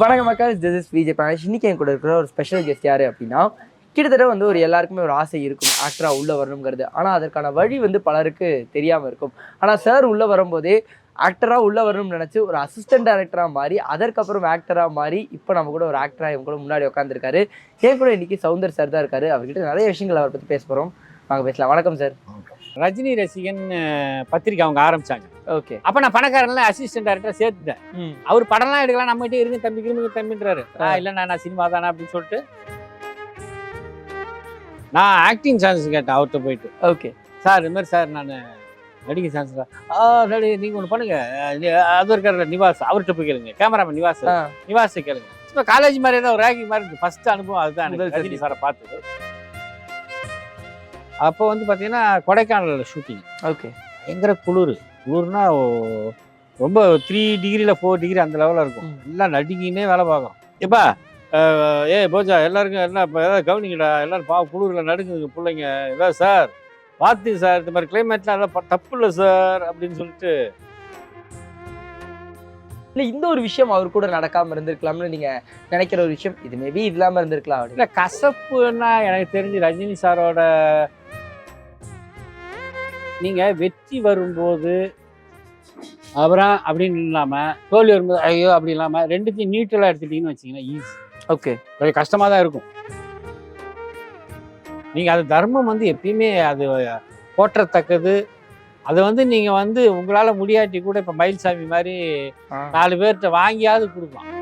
வணக்கம் மக்கள், this is Vijay Pranesh. இன்னைக்கு என் கூட இருக்கிற ஒரு ஸ்பெஷல் கெஸ்ட் யாரு அப்படின்னா, கிட்டத்தட்ட வந்து ஒரு எல்லாருக்குமே ஒரு ஆசை இருக்கும் ஆக்டரா உள்ள வரணுங்கிறது. ஆனால் அதற்கான வழி வந்து பலருக்கு தெரியாமல் இருக்கும். ஆனால் சார் உள்ள வரும்போதே ஆக்டரா உள்ள வரணும்னு நினைச்சு ஒரு அசிஸ்டன்ட் டைரக்டரா மாறி, அதற்கப்புறம் ஆக்டரா மாறி, இப்போ நம்ம கூட ஒரு ஆக்டரா இவங்க கூட முன்னாடி உட்காந்துருக்காரு. என் கூட இன்னைக்கு சௌந்தர் சார் தான் இருக்காரு. அவர்கிட்ட நிறைய விஷயங்கள் அவரை பற்றி பேச போகிறோம். வாங்க பேசலாம். வணக்கம் சார். ரஜினி ரசிகன் பத்திரிக்கை அவங்க ஆரம்பிச்சாங்க. ஓகே. அப்ப நான் பணக்காரன்ல அசிஸ்டன்ட் டைரக்டர் சேர்த்துட்டேன். அவர் படம்லாம் எடுக்கலாம், நம்ம கிட்டே இருங்க தம்பி இருங்க தம்பின்றாரு. இல்ல நான் சினிமா தானே அப்படின்னு சொல்லிட்டு நான் ஆக்டிங் சான்ஸ் கேட்டேன் அவர்கிட்ட போயிட்டு. ஓகே சார் இது மாதிரி சார் நான் நடிகை சான்ஸ் நீங்க ஒன்று பண்ணுங்க, அது இருக்காரு நிவாஸ், அவர்கிட்ட போய் கேளுங்க, கேமராமேன் நிவாஸ் கேளுங்க. இப்போ காலேஜ் மாதிரி ஏதாவது ஒரு ரேங்கிங் மாதிரி இருக்கு. ஃபர்ஸ்ட் அனுபவம் அதுதான் ரஜினி சாரை பார்த்தது. அப்போ வந்து பார்த்தீங்கன்னா கொடைக்கானல் ஷூட்டிங். ஓகே. பயங்கர குளிர்னா ரொம்ப 3 டிகிரியில் 4 டிகிரி அந்த லெவலில் இருக்கும். எல்லாம் நடிங்கினே வேலை பார்க்கும். எப்பா போஜா எல்லாருக்கும் என்ன இப்போ ஏதாவது கவனிங்கடா, எல்லோரும் குளிரில் நடுங்குங்க பிள்ளைங்க, ஏதாவது சார் பார்த்து சார் இந்த மாதிரி கிளைமேட்லாம் எல்லாம் தப்பு இல்லை சார் அப்படின்னு சொல்லிட்டு. இல்லை, இந்த ஒரு விஷயம் அவர் கூட நடக்காமல் இருந்திருக்கலாம்னு நீங்கள் நினைக்கிற ஒரு விஷயம் இது மேபி இல்லாமல் இருந்திருக்கலாம். இல்லை, கசப்புன்னா எனக்கு தெரிஞ்சு ரஜினி சாரோட நீங்கள் வெற்றி வரும்போது அப்புறம் அப்படின்னு இல்லாமல் தோல்வி வரும்போது ஐயோ அப்படி இல்லாமல் ரெண்டுத்தையும் நியூட்ரலாக எடுத்துட்டீங்கன்னு வச்சிங்கன்னா ஈஸி. ஓகே. கொஞ்சம் கஷ்டமாக தான் இருக்கும். நீங்கள் அது தர்மம் வந்து எப்பயுமே அது போற்றத்தக்கது. அதை வந்து நீங்கள் வந்து உங்களால் முடியாட்டி கூட இப்போ மயில்சாமி மாதிரி 4 பேர்கிட்ட வாங்கியாவது கொடுக்கலாம்.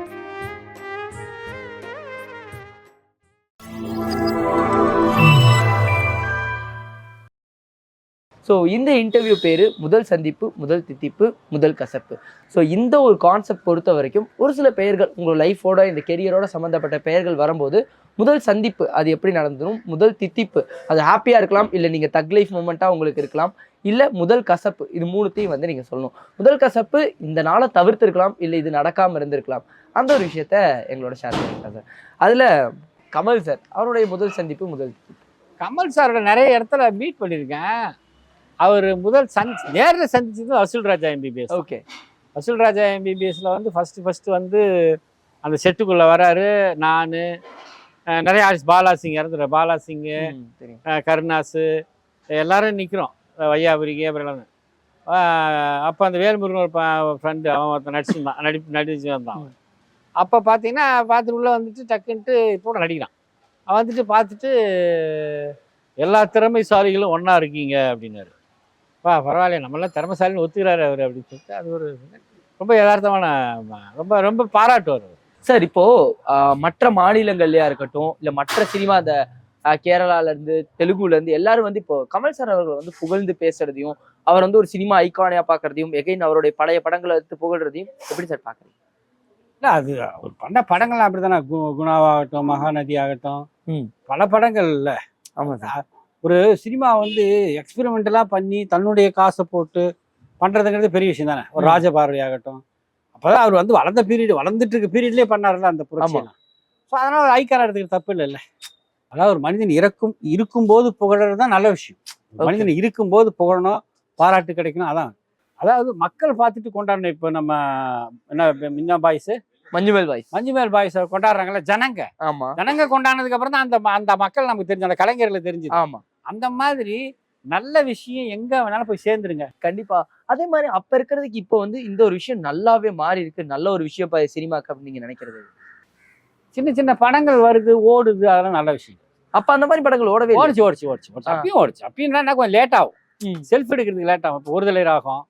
ஸோ இந்த இன்டர்வியூ பேர் முதல் சந்திப்பு, முதல் தித்திப்பு, முதல் கசப்பு. ஸோ இந்த ஒரு கான்செப்ட் பொறுத்த வரைக்கும் ஒரு சில பெயர்கள் உங்கள் லைஃபோட இந்த கெரியரோட சம்மந்தப்பட்ட பெயர்கள் வரும்போது முதல் சந்திப்பு அது எப்படி நடந்துடும், முதல் தித்திப்பு அது ஹாப்பியாக இருக்கலாம், இல்லை நீங்கள் தக் லைஃப் மூமெண்ட்டாக உங்களுக்கு இருக்கலாம், இல்லை முதல் கசப்பு, இது 3த்தையும் வந்து நீங்கள் சொல்லணும். முதல் கசப்பு இந்த நாளை தவிர்த்துருக்கலாம், இல்லை இது நடக்காமல் இருந்திருக்கலாம். அந்த ஒரு விஷயத்த எங்களோட ஷேர் பண்ணியிருக்காங்க சார். அதில் கமல் சார் அவருடைய முதல் சந்திப்பு, முதல் தித்திப்பு. கமல் சாரோட நிறைய இடத்துல மீட் பண்ணியிருக்கேன். அவர் முதல் நேரில் சந்திச்சது வசூல் ராஜா எம்பிபிஎஸ். ஓகே. வசூல் ராஜா எம்பிபிஎஸ்ல வந்து ஃபர்ஸ்ட் வந்து அந்த செட்டுக்குள்ளே வராரு. நான் நிறைய ஆர்டிஸ்ட், பாலாசிங் இறந்துடுற பாலாசிங்கு, கருணாசு எல்லாரும் நிற்கிறோம், வையாபுரிக்கு அப்புறம். அப்போ அந்த வேல்முருகன் ஒரு ஃப்ரெண்டு அவன் ஒருத்தன் நடிச்சு வந்தான். அப்போ பார்த்தீங்கன்னா பார்த்துட்டு உள்ளே வந்துட்டு டக்குன்ட்டு இப்போ நடிக்கிறான். அவன் வந்துட்டு பார்த்துட்டு எல்லா திறமைசாலிகளும் ஒன்றா இருக்கீங்க அப்படின்னாரு. பரவாயில்ல, நம்மளாம் திறமைசாலின்னு ஒத்துக்கிறாரு அவர் அப்படின்னு சொல்லிட்டு. அது ஒரு ரொம்ப யதார்த்தமான ரொம்ப ரொம்ப பாராட்டுவார் சார். இப்போ மற்ற மாநிலங்கள்லயா இருக்கட்டும், இல்லை மற்ற சினிமா அந்த கேரளாலேருந்து தெலுங்குலேருந்து எல்லாரும் வந்து இப்போ கமல் சார் அவர்கள் வந்து புகழ்ந்து பேசுறதையும், அவர் வந்து ஒரு சினிமா ஐகானியா பார்க்கறதையும், எகைன் அவருடைய பழைய படங்களை எடுத்து புகழ்றதையும் எப்படி சார் பார்க்குறீங்க? இல்லை, அது அவர் பண்ண படங்கள்லாம் அப்படி தானே. குணாவாகட்டும், மகாநதி ஆகட்டும், பல படங்கள் இல்லை. ஆமாம் சார். ஒரு சினிமா வந்து எக்ஸ்பெரிமெண்டலாக பண்ணி தன்னுடைய காசை போட்டு பண்ணுறதுங்கிறது பெரிய விஷயம் தானே. ஒரு ராஜபார்வை ஆகட்டும், அப்போதான் அவர் வந்து வளர்ந்துட்டு இருக்க பீரியட்லேயே பண்ணார்ல அந்த புரட்சியெல்லாம். ஸோ அதனால் ஒரு ஐக்கான எடுத்துக்கிற தப்பு இல்லைல்ல. அதாவது ஒரு மனிதன் இருக்கும்போது புகழறது தான் நல்ல விஷயம். மனிதன் இருக்கும்போது புகழணும், பாராட்டு கிடைக்கணும், அதான். அதாவது மக்கள் பார்த்துட்டு கொண்டாடணும். இப்போ நம்ம என்ன பாய்ஸு மஞ்சுமேல் பாய்ஸ் கொண்டாடுறாங்கல்ல ஜனங்க. ஆமா, ஜனங்க கொண்டாடினதுக்கு அப்புறம் தான் அந்த மக்கள் நமக்கு தெரிஞ்சு, அந்த கலைஞர்களை தெரிஞ்சு. ஆமா, அந்த மாதிரி நல்ல விஷயம் எங்க வேணாலும் போய் சேர்ந்துருங்க. கண்டிப்பா. அதே மாதிரி அப்ப இருக்கிறதுக்கு இப்போ வந்து இந்த ஒரு விஷயம் நல்லாவே மாறி இருக்கு. நல்ல ஒரு விஷயம் சினிமாக்கு அப்படின்னு நீங்க நினைக்கிறது? சின்ன சின்ன படங்கள் வருது, ஓடுது, அதெல்லாம் நல்ல விஷயம். அப்ப அந்த மாதிரி படங்கள் ஓடவே ஓடிச்சு. அப்பயும் ஓடிச்சு. அப்பயும் என்ன கொஞ்சம் லேட் ஆகும், செல்ஃப் எடுக்கிறதுக்கு லேட் ஆகும். இப்போ ஒரு தலை ராகம்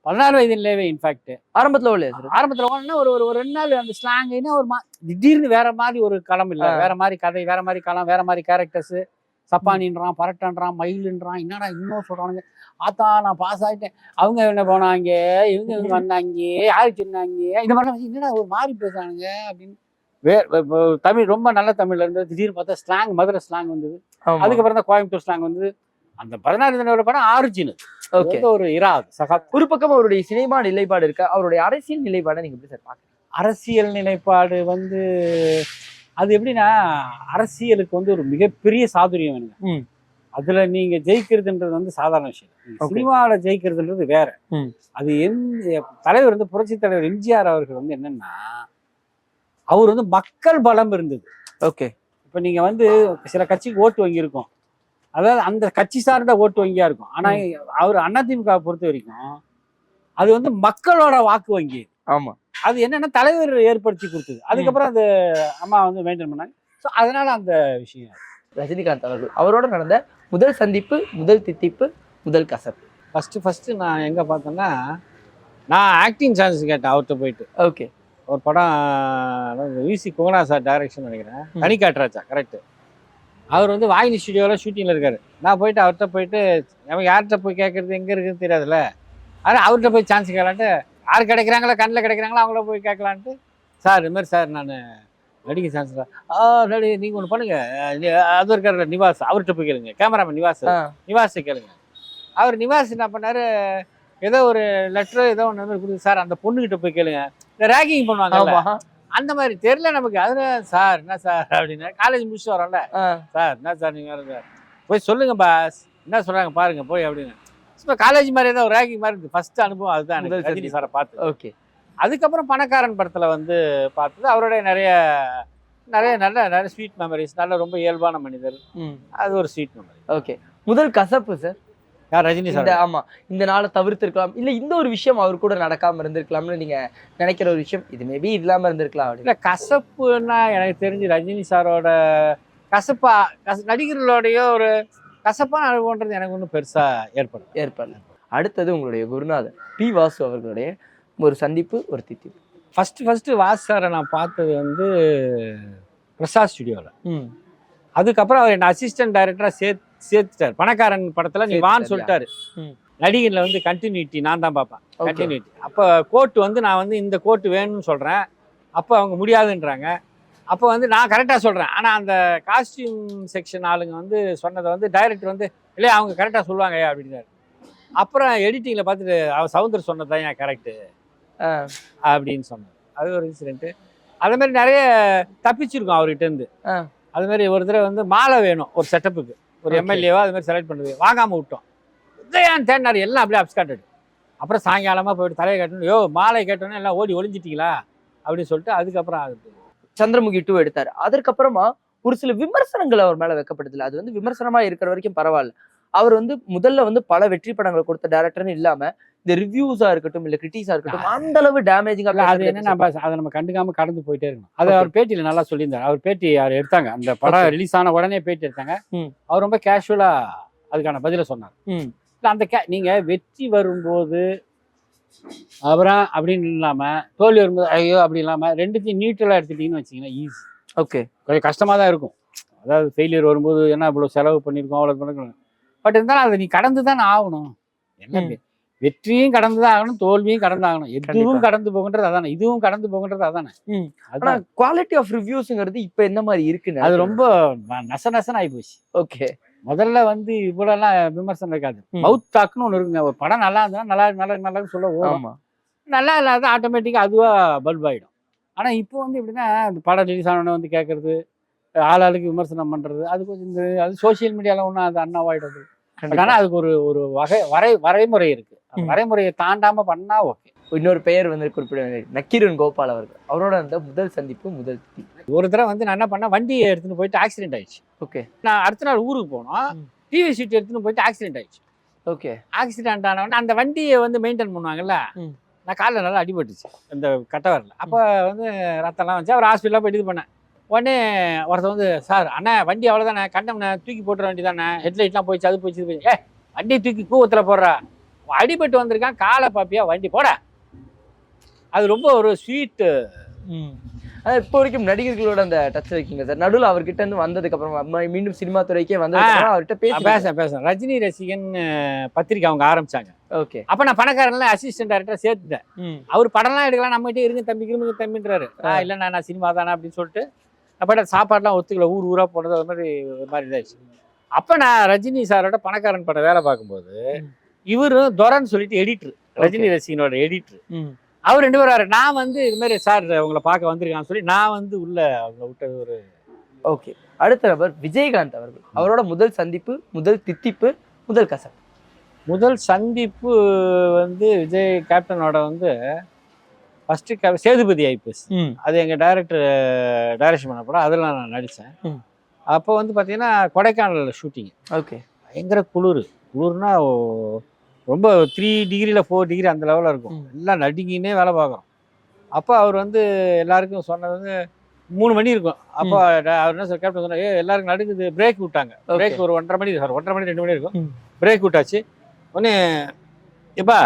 14 வயதிலேயே இன்ஃபேக்ட் ஆரம்பத்தில் ஓடனா ஒரு 2 நாள் அந்த ஸ்லாங்னா ஒரு திடீர்னு வேற மாதிரி ஒரு களம் இல்லை, வேற மாதிரி கதை, வேற மாதிரி களம், வேற மாதிரி கேரக்டர்ஸ். சப்பானின்றான், பரட்டன்றான், மயிலுன்றான், என்னடா இன்னும் சொல்றானுங்க. ஆத்தா நான் பாஸ் ஆகிட்டேன், அவங்க என்ன போனாங்க, இவங்க வந்தாங்க, யாரு சொன்னாங்க, இந்த மாதிரி என்னடா ஒரு மாதிரி பேசுறானுங்க அப்படின்னு. தமிழ் ரொம்ப நல்ல தமிழ்ல இருந்தது, திடீர்னு பார்த்தா ஸ்லாங், மதுரை ஸ்லாங் வந்தது. அதுக்கப்புறம் தான் கோயம்புத்தூர் ஸ்லாங் வந்தது. அந்த 14 படம் ஆரிஜினல். ஓகே. ஒரு ஒரு பக்கம் அவருடைய சினிமா நிலைப்பாடு இருக்க, அவருடைய அரசியல் நிலைப்பாடை நீங்க எப்படி சார் பாக்குறீங்க? அரசியல் நிலைப்பாடு வந்து அது எப்படின்னா, அரசியலுக்கு வந்து ஒரு மிகப்பெரிய சாதுரியம் வேணுங்க. அதுல நீங்க ஜெயிக்கிறதுன்றது வந்து சாதாரண விஷயம். சினிமாவில ஜெயிக்கிறதுன்றது வேற. அது தலைவர் வந்து புரட்சி தலைவர் எம்ஜிஆர் அவர்கள் வந்து என்னன்னா, அவர் வந்து மக்கள் பலம் இருந்தது. ஓகே. இப்போ நீங்க வந்து சில கட்சிக்கு ஓட்டு வங்கி இருக்கும், அதாவது அந்த கட்சி சார்ந்த ஓட்டு வங்கியா இருக்கும். ஆனா அவர் அதிமுக பொறுத்த வரைக்கும் அது வந்து மக்களோட வாக்கு வங்கி. ஆமா. அது என்னன்னா தலைவர் ஏற்படுத்தி கொடுத்தது. அதுக்கப்புறம் அது அம்மா வந்து மெயின்டைன் பண்ணாங்க. ஸோ அதனால அந்த விஷயம். ரஜினிகாந்த் அவர்கள் அவரோட நடந்த முதல் சந்திப்பு, முதல் தித்திப்பு, முதல் கசப்பு. ஃபர்ஸ்ட் நான் எங்க பார்த்தேன்னா, நான் ஆக்டிங் சான்ஸ் கேட்டேன் அவர்கிட்ட போயிட்டு. ஓகே. ஒரு படம் விசி குகனா சார் டைரக்ஷன் நினைக்கிறேன், தனிக்காட்டுராஜா, கரெக்ட். அவர் வந்து வாயினி ஸ்டுடியோவில் ஷூட்டிங்கில் இருக்காரு. நான் போயிட்டு அவர்கிட்ட போயிட்டு, நம்ம யார்கிட்ட போய் கேட்கறது எங்கே இருக்குதுன்னு தெரியாதுல்ல, ஆனால் அவர்கிட்ட போய் சான்ஸ் கேட்கலான்ட்டு, யார் கிடைக்கிறாங்களோ கண்ணில் கிடைக்கிறாங்களோ அவங்கள போய் கேட்கலான்ட்டு, சார் இது மாதிரி சார் நான் நடிக்க சான்ஸ் தான். நடி நீங்கள் ஒன்று பண்ணுங்க, அது இருக்கார் நிவாஸ், அவர்கிட்ட போய் கேளுங்க, கேமராமேன் நிவாஸ் கேளுங்க. அவர் நிவாஸ் என்ன பண்ணாரு, ஏதோ ஒரு லெட்டரோ ஏதோ ஒன்று கொடுத்து, சார் அந்த பொண்ணுகிட்ட போய் கேளுங்க, இந்த ரேகிங் பண்ணுவாங்க அந்த மாதிரி தெரியல நமக்கு. அதுல சார் என்ன சார் அப்படின்னு காலேஜ் முடிச்சுட்டு வரோம்ல, சார் என்ன சார் நீங்க சார் போய் சொல்லுங்க பாஸ் என்ன சொல்றாங்க பாருங்க போய் அப்படின்னு. இப்போ காலேஜ் மாதிரி ஏதாவது ஒரு ரேகிங் மாதிரி இருக்கு. ஃபர்ஸ்ட் அனுபவம் அதுதான் ரஜினி சாரை பார்த்து. ஓகே. அதுக்கப்புறம் பணக்காரன் படத்துல வந்து பார்த்தது அவருடைய நிறைய நல்ல ஸ்வீட் மெமரிஸ், நல்ல ரொம்ப இயல்பான மனிதர், அது ஒரு ஸ்வீட் மெமரி. ஓகே. முதல் கசப்பு சார் ரஜினி சார். ஆமா, இந்த நாளை தவிர்த்திருக்கலாம், இல்ல இந்த ஒரு விஷயம் அவர் கூட நடக்காம இருந்திருக்கலாம்னு நீங்க நினைக்கிற ஒரு விஷயம், இது மேபி இல்லாம இருந்திருக்கலாம். இல்ல கசப்புன்னா எனக்கு தெரிஞ்சு ரஜினி சாரோட கசப்பா நடிகர்களோடைய ஒரு கசப்பான அனுபவம்ன்றது எனக்கு ஒன்றும் பெருசா ஏற்படல. அடுத்தது உங்களுடைய குருநாதர் பி வாசு அவர்களுடைய ஒரு சந்திப்பு, ஒரு தித்திப்பு. ஃபர்ஸ்ட் வாசு சாரை நான் பார்த்தது வந்து பிரசாத் ஸ்டுடியோவில். அதுக்கப்புறம் அவர் என்ன அசிஸ்டன்ட் டைரக்டராக சேர்த்துட்டார். பணக்காரன் படத்துல நீ வான்னு சொல்லிட்டாரு. நடிகர்ல வந்து கண்டினியூட்டி நான் தான் பார்ப்பேன், கண்டினியூட்டி. அப்போ கோர்ட் வந்து நான் வந்து இந்த கோர்ட் வேணும்னு சொல்றேன், அப்போ அவங்க முடியாதுன்றாங்க. அப்போ வந்து நான் கரெக்டாக சொல்றேன், ஆனால் அந்த காஸ்டியூம் செக்ஷன் ஆளுங்க வந்து சொன்னதை வந்து டைரக்டர் வந்து இல்லையா அவங்க கரெக்டாக சொல்லுவாங்க அப்படின்னாரு. அப்புறம் எடிட்டிங்கில் பார்த்துட்டு அவர் சவுந்தர் சொன்னதான் ஏன் கரெக்டு அப்படின்னு சொன்னார். அது ஒரு இன்சிடென்ட்டு. அதே மாதிரி நிறைய தப்பிச்சிருக்கோம் அவர்கிட்ட இருந்து. அது மாதிரி ஒரு தடவை வந்து மாலை வேணும் ஒரு செட்டப்புக்கு, ஒரு எம்எல்ஏவா அது மாதிரி செலக்ட் பண்ணுறது வாங்காமல் விட்டோம். உதயான் தேடினார், எல்லாம் அப்படியே அப்ஸ்காண்டட். அப்புறம் சாயங்காலமாக போயிட்டு தலையை கட்டணும், யோ மாலை கேட்டோன்னே எல்லாம் ஓடி ஒளிஞ்சிட்டிங்களா அப்படின்னு சொல்லிட்டு அதுக்கப்புறம் அது சந்திரமுகி 2 எடுத்தார். அதற்கப்புறமா ஒரு சில விமர்சனங்கள் அவர் மேல வைக்கப்படுதில்ல, அது வந்து விமர்சனமா இருக்கிற வரைக்கும் பரவாயில்ல. அவர் வந்து முதல்ல வந்து பல வெற்றி படங்களை கொடுத்த டைரக்டர்னு இல்லாம இந்த ரிவ்யூஸா இருக்கட்டும் இல்ல கிரிட்டிஸா இருக்கட்டும் அந்த அளவு டேமேஜிங்கா அது என்ன அதை நம்ம கண்டுக்காம கடந்து போயிட்டே இருக்கணும். அது அவர் பேட்டியில நல்லா சொல்லியிருந்தார். அவர் பேட்டி அவர் எடுத்தாங்க, அந்த படம் ரிலீஸ் ஆன உடனே பேட்டி எடுத்தாங்க. அவர் ரொம்ப கேஷுவலா அதுக்கான பதில சொன்னார். அந்த நீங்க வெற்றி வரும்போது அப்புறம் அப்படின்னு இல்லாம தோல்வி வரும்போது ஐயோ அப்படி இல்லாம ரெண்டுத்தையும் நியூட்ரலா எடுத்துட்டீங்கன்னு வச்சீங்கன்னா ஈஸி. ஓகே. கொஞ்சம் கஷ்டமா தான் இருக்கும். அதாவது ஃபெயிலியர் வரும்போது என்ன இவ்வளவு செலவு பண்ணிருக்கோம் அவ்வளவு பண்ணிருக்கோம், பட் இருந்தாலும் அதை நீ கடந்து தானே ஆகணும். என்ன வெற்றியும் கடந்து தான் ஆகணும், தோல்வியும் கடந்து ஆகணும். எதுவும் கடந்து போகின்றது அதானே, இதுவும் கடந்து போகின்றது அதானே. அதான் குவாலிட்டி ஆஃப் ரிவ்யூஸ்ங்கிறது இப்ப என்ன மாதிரி இருக்குன்னு அது ரொம்ப நசநசன் ஆகி போச்சு. ஓகே. முதல்ல வந்து இவ்வளோலாம் விமர்சனம் இருக்காது. மவுத் டாக்னு ஒன்று இருக்குங்க. ஒரு படம் நல்லா இருந்தா நல்லா சொல்ல ஓடும், நல்லா இல்லாத ஆட்டோமேட்டிக்காக அதுவா பல்ப் ஆகிடும். ஆனால் இப்போ வந்து எப்படின்னா அந்த படம் ரிலீஸ் ஆனோடனே வந்து கேட்கறது, ஆளாளுக்கு விமர்சனம் பண்ணுறது, அது கொஞ்சம் இந்த அது சோசியல் மீடியாவில் ஒன்றும் அது அன்அவாய்டபுள். ஆனால் அதுக்கு ஒரு வரைமுறை இருக்கு. வரைமுறையை தாண்டாம பண்ணா ஓகே. இன்னொரு பெயர் வந்து குறிப்பிட நக்கீரன் கோபால் அவர்கள், அவரோட அந்த முதல் சந்திப்பு, முதல் ஒரு தடவை வந்து நான் என்ன பண்ணேன், வண்டியை எடுத்துன்னு போயிட்டு ஆக்சிடென்ட் ஆயிடுச்சு. ஓகே. நான் அடுத்த நாள் ஊருக்கு போனோம், டிவி சீட் எடுத்துன்னு போயிட்டு ஆக்சிடென்ட் ஆயிடுச்சு. ஓகே. ஆக்சிடென்ட் ஆனவொடனே அந்த வண்டியை வந்து மெயின்டைன் பண்ணுவாங்கல்ல, நான் காலில் நல்லா அடிபட்டுச்சு இந்த கட்டவரில். அப்போ வந்து ரத்தம்லாம் வச்சு அவர் ஹாஸ்பிட்டலாக போய் இது பண்ணேன். உடனே ஒருத்தர் வந்து சார் அண்ணா வண்டி அவ்வளோதானே கண்டம்ண்ணே தூக்கி போட்டுற வண்டி தானே, ஹெட்லைட்லாம் போயிடுச்சு அது போயிடுச்சு இது போய் வண்டி தூக்கி கூவத்தில் போடுறா, அடிபட்டு வந்திருக்கான் காலை பாப்பியா வண்டி போட. அது ரொம்ப ஒரு ஸ்வீட்டு. இப்போ வரைக்கும் நடிகர்களோட அந்த டச் வைக்கிங்க சார். நடுவில் அவர்கிட்ட இருந்து வந்ததுக்கு அப்புறமா மீண்டும் சினிமா துறைக்கே வந்ததுக்கு அவர்கிட்ட பேசுறேன். ரஜினி ரசிகன் பத்திரிக்கை அவங்க ஆரம்பிச்சாங்க. ஓகே. அப்ப நான் பணக்காரன்லாம் அசிஸ்டன்ட் டைரக்டரா சேர்த்துட்டேன். அவர் படம்லாம் எடுக்கலாம், நம்ம கிட்டே இருங்க தம்பி தம்பின்றாரு. இல்லை நான் சினிமா தானே அப்படின்னு சொல்லிட்டு அப்ப சாப்பாடுலாம் ஒத்துக்கல, ஊரா போனது அது மாதிரி இதாச்சு. அப்ப நான் ரஜினி சாரோட பணக்காரன் படம் வேலை பார்க்கும்போது இவரு துரன்னு சொல்லிட்டு எடிட்டர், ரஜினி ரசிகனோட எடிட்டர், அவர் 2 பேரும். நான் வந்து இது மாதிரி சார் உங்களை பார்க்க வந்திருக்கான்னு சொல்லி நான் வந்து உள்ள அவங்க விட்டது ஒரு. ஓகே. அடுத்த நபர் விஜயகாந்த் அவர்கள், அவரோட முதல் சந்திப்பு, முதல் தித்திப்பு, முதல் கசப்பு. முதல் சந்திப்பு வந்து விஜய் கேப்டனோட வந்து ஃபர்ஸ்ட் சேதுபதி ஐபிஎஸ், அது எங்கள் டைரக்ஷன் பண்ண படம், அதில் நான் நடித்தேன். அப்போ வந்து பார்த்தீங்கன்னா கொடைக்கானலில் ஷூட்டிங். ஓகே. பயங்கர குளிர்னா ரொம்ப 3 டிகிரியில் 4 டிகிரி அந்த லெவலில் இருக்கும். எல்லாம் நடுங்கினே வேலை பார்க்குறோம். அப்போ அவர் வந்து எல்லாருக்கும் சொன்னது வந்து 3 மணி இருக்கும். அப்போ அவர் என்ன சார் கேப்டன் சொன்னார், எல்லாருக்கும் நடுங்குது, பிரேக் விட்டாங்க. பிரேக் ஒரு 1:30 மணி சார், 1:30 மணி 2 மணி இருக்கும். பிரேக் விட்டாச்சு. உடனே எப்பா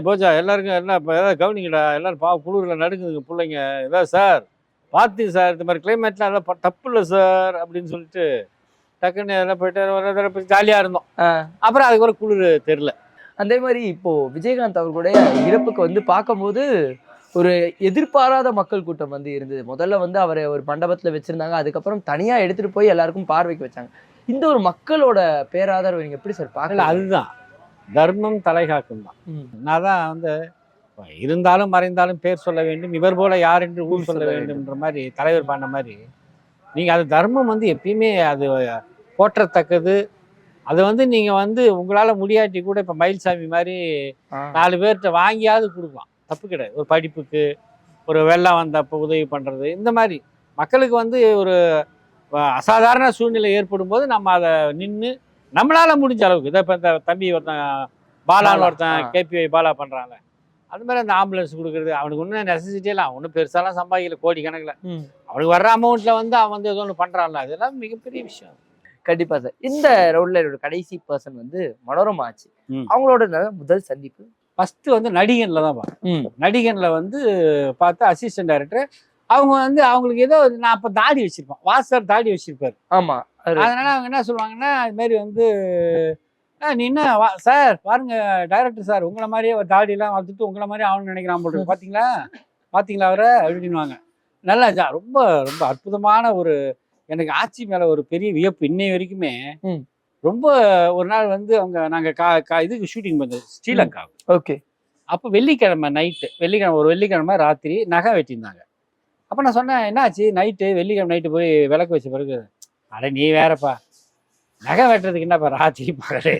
போஜா எல்லாருக்கும் எல்லாம் இப்போ ஏதாவது கவனிங்கடா, எல்லாரும் குளிரில் நடுங்குதுங்க பிள்ளைங்க, ஏதாவது சார் பார்த்து சார், இந்த மாதிரி கிளைமேட்லாம் எல்லாம் தப்பு இல்லை சார் அப்படின்னு சொல்லிட்டு டக்குன்னு எல்லாம் போயிட்டு ஜாலியாக இருந்தோம். அப்புறம் அதுக்கு ஒரு குளிர் தெரில. அதே மாதிரி இப்போ விஜயகாந்த் அவர்களுடைய இறப்புக்கு வந்து பார்க்கும்போது ஒரு எதிர்பாராத மக்கள் கூட்டம் வந்து இருந்தது. முதல்ல வந்து அவரை ஒரு மண்டபத்தில் வச்சிருந்தாங்க, அதுக்கப்புறம் தனியாக எடுத்துட்டு போய் எல்லாருக்கும் பார்வைக்கு வச்சாங்க. இந்த ஒரு மக்களோட பேராதரவு நீங்க எப்படி சார் பார்க்கல? அதுதான் தர்மம் தலைகாக்கும் தான். நான் தான் வந்து இருந்தாலும் மறைந்தாலும் பேர் சொல்ல வேண்டும், இவர் போல யார் என்று ஊர் சொல்ல வேண்டும்ன்ற மாதிரி தலைவர் பண்ண மாதிரி, நீங்க அது தர்மம் வந்து எப்பயுமே அது போற்றத்தக்கது. அது வந்து நீங்க வந்து உங்களால முடியாட்டி கூட இப்ப மயில்சாமி மாதிரி 4 பேர்கிட்ட வாங்கியாவது கொடுக்கலாம், தப்பு கிடையாது. ஒரு படிப்புக்கு, ஒரு வெள்ளம் வந்தப்போ உதவி பண்றது, இந்த மாதிரி மக்களுக்கு வந்து ஒரு அசாதாரண சூழ்நிலை ஏற்படும் போது நம்ம அதை நின்று நம்மளால முடிஞ்ச அளவுக்கு, இதை இப்போ இந்த தம்பி ஒருத்தன் பாலான்னு ஒருத்தன் கேபிஐ பாலா பண்றாங்க, அது மாதிரி அந்த ஆம்புலன்ஸ் கொடுக்குறது, அவனுக்கு ஒன்றும் நெசசிட்டியே இல்லை, ஒன்றும் பெருசாலாம் சம்பாதிக்கல, கோடி கணக்கில் அவனுக்கு வர்ற அமௌண்ட்ல வந்து அவன் வந்து ஏதோ ஒன்று பண்றான்ல, அதெல்லாம் மிகப்பெரிய விஷயம். கண்டிப்பா சார். இந்த ரவுண்ட்ல என்னோட கடைசி பர்சன் வந்து மனோரமா ஆச்சு. அவங்களோட முதல் சந்திப்பு ஃபர்ஸ்ட் வந்து நடிகன்ல தான் பார்த்தேன். நடிகன்ல வந்து பார்த்தா அசிஸ்டன்ட் டைரக்டர் அவங்க வந்து அவங்களுக்கு ஏதோ நான் அப்போ தாடி வச்சிருப்பேன், வாசர் தாடி வச்சிருப்பாரு. ஆமா. அதனால அவங்க என்ன சொல்லுவாங்கன்னா, இது மாதிரி வந்து நீ என்ன சார் பாருங்க டைரக்டர் சார், உங்களை மாதிரியே ஒரு தாடியெல்லாம் வளர்த்துட்டு உங்களை மாதிரி ஆகணும்னு நினைக்கிறான் போட்டு, பார்த்தீங்களா அவரை அப்படின்வாங்க. நல்லா ரொம்ப ரொம்ப அற்புதமான ஒரு, எனக்கு ஆட்சி மேல ஒரு பெரிய வியப்பு இன்னை வரைக்குமே. ரொம்ப ஒரு நாள் வந்து அவங்க நாங்கள் இதுக்கு ஷூட்டிங் பண்ணது ஸ்ரீலங்கா. ஓகே. அப்போ வெள்ளிக்கிழமை ராத்திரி நகை வெட்டியிருந்தாங்க. அப்போ நான் சொன்னேன், என்ன ஆச்சு நைட்டு, வெள்ளிக்கிழமை நைட்டு போய் விளக்கு வச்ச பிறகு, அட நீ வேறப்பா, நகை வெட்டுறதுக்கு என்னப்பா ராத்திரி பகலே,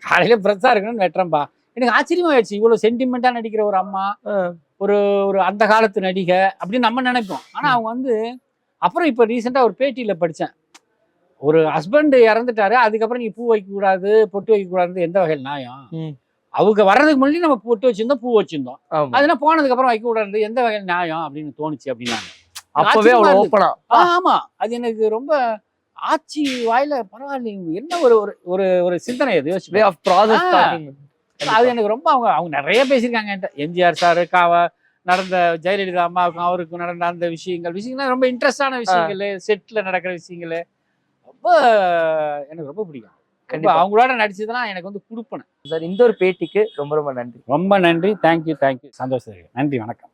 காலையில ஃப்ரெஷ்ஷாக இருக்கணும்னு வெட்டுறேன்ப்பா. எனக்கு ஆச்சரியமா ஆயிடுச்சு, இவ்வளோ சென்டிமெண்ட்டாக நடிக்கிற ஒரு அம்மா, ஒரு ஒரு அந்த காலத்து நடிகை அப்படின்னு நம்ம நினைப்போம். ஆனால் அவங்க வந்து அப்புறம் இப்போ ரீசெண்டாக ஒரு பேட்டியில் படித்தேன், ஒரு ஹஸ்பண்ட் இறந்துட்டாரு, அதுக்கப்புறம் நீ பூ வைக்கக்கூடாது பொட்டு வைக்கக்கூடாது எந்த வகையில் நியாயம்? அவங்க வர்றதுக்கு முன்னாடி நம்ம பொட்டு வச்சிருந்தோம், பூ வச்சிருந்தோம், அதெல்லாம் போனதுக்கு அப்புறம் வைக்க கூடாது எந்த வகையில் நியாயம் அப்படின்னு தோணுச்சு அப்படின்னாங்க. அப்பவே ஓப்பனா. ஆமா, அது எனக்கு ரொம்ப ஆட்சி வாயில பரவாயில்ல, என்ன ஒரு ஒரு ஒரு சிந்தனை அது யோசிச்சு. அது எனக்கு ரொம்ப அவங்க நிறைய பேசியிருக்காங்க என்கிட்ட. எம்ஜிஆர் சாரு நடந்த, ஜெயலலிதா அம்மாவுக்கும் அவருக்கும் நடந்த அந்த விஷயங்கள்லாம் ரொம்ப இன்ட்ரெஸ்டான விஷயங்கள், செட்ல நடக்கிற விஷயங்கள் ரொம்ப எனக்கு ரொம்ப பிடிக்கும். கண்டிப்பா அவங்களோட நடிச்சதுலாம் எனக்கு வந்து கொடுப்பேன் சார். இந்த ஒரு பேட்டிக்கு ரொம்ப ரொம்ப நன்றி. ரொம்ப நன்றி. தேங்க்யூ. சந்தோஷம். நன்றி, வணக்கம்.